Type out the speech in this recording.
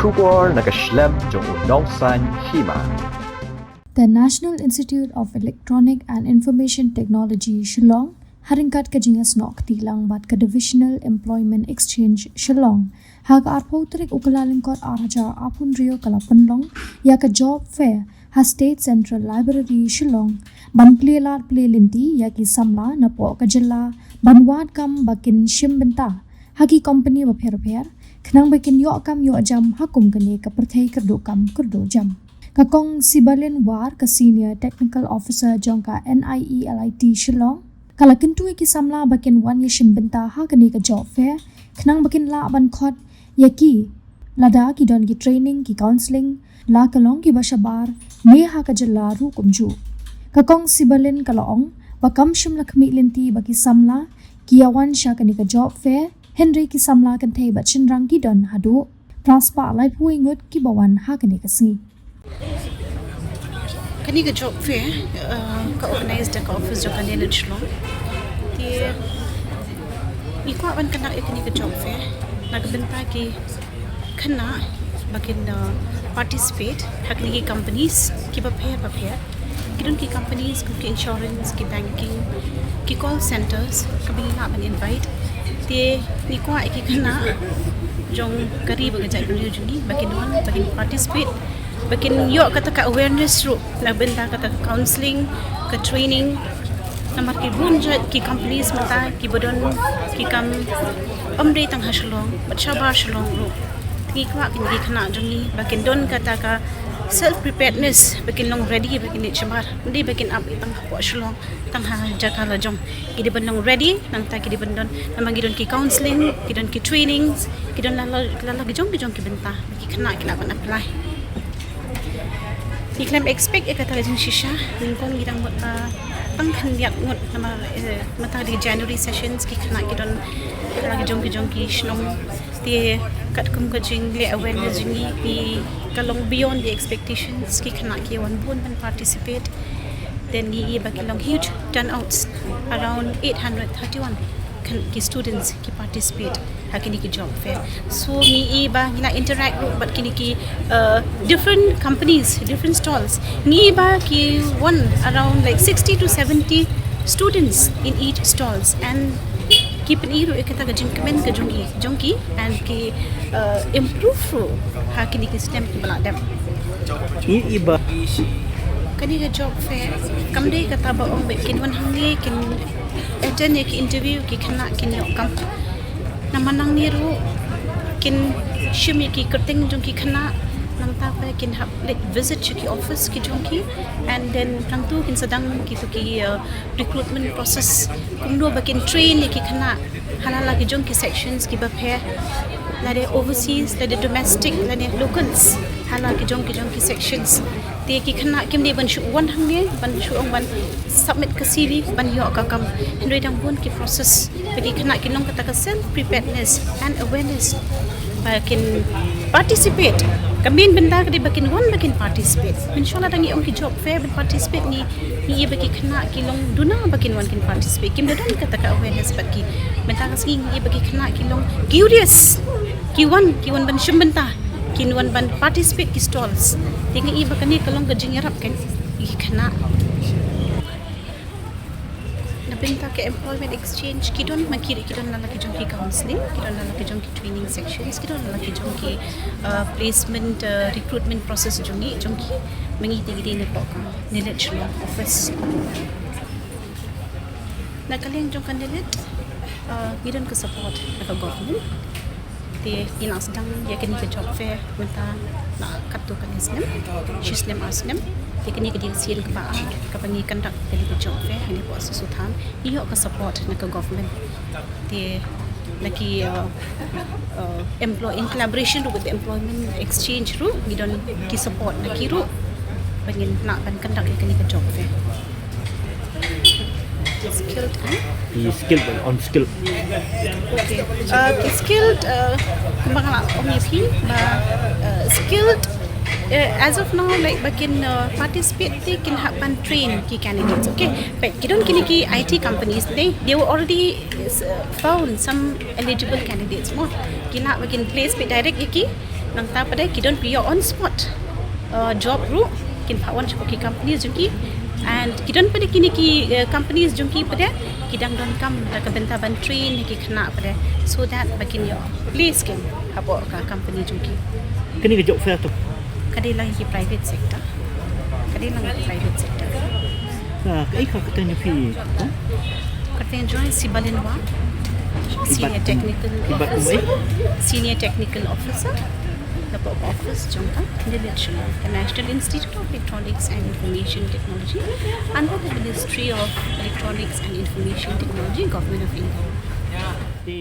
Shubor nakaslem jong unongsan Hima. The National Institute of Electronic and Information Technology, Shillong, haringkat kajingas nok tilang bat ka Divisional Employment Exchange Shillong. Hag arpotrik ukalalingkot araja apun rio kala Pynlong ya ka job fair ha State Central Library Shillong. Ban plelar plelinti ya ki Samla na po ka jilla banwad kam bakin shimbenta. Hagi company bapher-pher khnang bakin yo kam yo jam hakum kani ka perthai kerdo kam kerdo jam. Kakong Sibalin War ka Senior Technical Officer jongka Nielit Shillong. Kala kintu ki Samla bakin wan ya shimbenta ha kani ka job fair khnang bakin la ban khot yaki lada ki don ki training ki counseling la kalong ki bashabar me ha ka jalla ru kumju. Kakong Sibalin kalaong bakam shim lakmi linti baki Samla ki awan sha kani ka job fair Henry ki Samla kan thei bat chinrang ki don hadu praspa lai puingut ki bawan ha kani ka si. Kani ka job fair ka organized ka office jo ka Nielit Shillong. Ti iko aban kana kani ka job fair nagbenta ki kana bakin participate hakni ki companies ki bapher kidon ki companies ki insurance ki banking ki call centers kabili na ban invite ti iko ki kana jong karib ga jai beliau jungi bakin wan bakin participate bakin yo kata ka awareness ru nagbenta kata counseling ka training namar ki bunja ki companies mata ki bodon ki kam amre tang Shillong batshaba Shillong ru ti kwa kin ki khana jungi bakin don kata ka self preparedness bakin long ready bakin chamar ndi bakin up tang po Shillong tang ha jakala jong ki de bandong ready nang ta ki de bandon namang gidon ki counseling gidon ki trainings gidon la gijong ki benta ki khana ki la ban apply. Di klaim expect kata lajeng shisha lingkong gidang tangkan diak ngot nama mata di January sessions ki khana gidon lagi jong ki shnong ti kat kum kajing le awareness jingi ki kalong beyond the expectations ki khana ki wan bun ban participate then ni bakilong huge turnouts around 831 ki students ki participate hakini ki job fair so mi ba ngina interact but kini ki different companies different stalls ni ba ki one around like 60 to 70 students in each stalls and keep an iro ekata ga jinkamen ga jongi and ki improve ro hakini ki stem ki bala dem ni iba kani ga job fair kamde kata ba ong be kin wan hangi kin attend ki interview ki khana kin yo kam namanang niru kin shimi ki kerting jong ki khana nang ta pa kin hap like visit ki office ki jong ki and then nang tu kin sedang ki tu ki recruitment process kumdo bakin train ki khana halala ki jong ki sections ki baphe lade overseas lade domestic lade locals hala ki jong ki sections te ki khana kim de ban shu wan hang ne ban shu ong ban submit ka CV ban yo ka kam hendoi dang bun ki process pedi khana ki nong kata ka self preparedness and awareness bakin participate kamin benda ka de bakin wan bakin participate inshallah dang ong ki job fair ban participate ni baki khana ki long duna bakin wan kin participate kim de don kata ka awareness baki benda ka sing ni baki khana ki long curious ki wan ban shimbenta kinwan ban participate ki stalls tinga iba kani kalong gajing yarap kan i khana nabenta ke employment exchange kidon makiri kidon nala ki jong ki counseling kidon nala ki jong ki training sections kidon nala ki jong ki placement recruitment process jong ki mangi tigi ni pok Nielit Shillong office nakaleng jong kan Nielit kidon ke support ka government ti ina sedang ya kini ke job fair menta na katu kan isnem shisnem asnem ti kini ke dia sien ke ba ka pani conduct kini ke job fair ini po susutan iyo ka support na ka government ti laki employ in collaboration with the employment exchange ru gidon ki support na ki ru bangin na ban conduct kini ke job fair skilled skilled and unskilled okay skilled kumbaga omipi ba skilled as of now like bakin participate they can happen train ki candidates okay but kidon kini ki IT companies they were already found some eligible candidates more kina bakin place pe direct ki nang ta pada kidon pi on spot job ru kin pawan ki companies jungki and kidon pada kini ki companies jungki pada kidang don kam ka benta ban train ki khna pada so that bakin yo place kin habo ka company jungki Kini ke job fair tu. kadila ki private sector kadila ki private sector Nah, kai ka katanya fi. kata join si balinwa senior technical Ibat officer kumai. senior technical officer the pop office jongka Nielit Shillong, the National Institute of Electronics and Information Technology under the Ministry of Electronics and Information Technology, Government of India. Di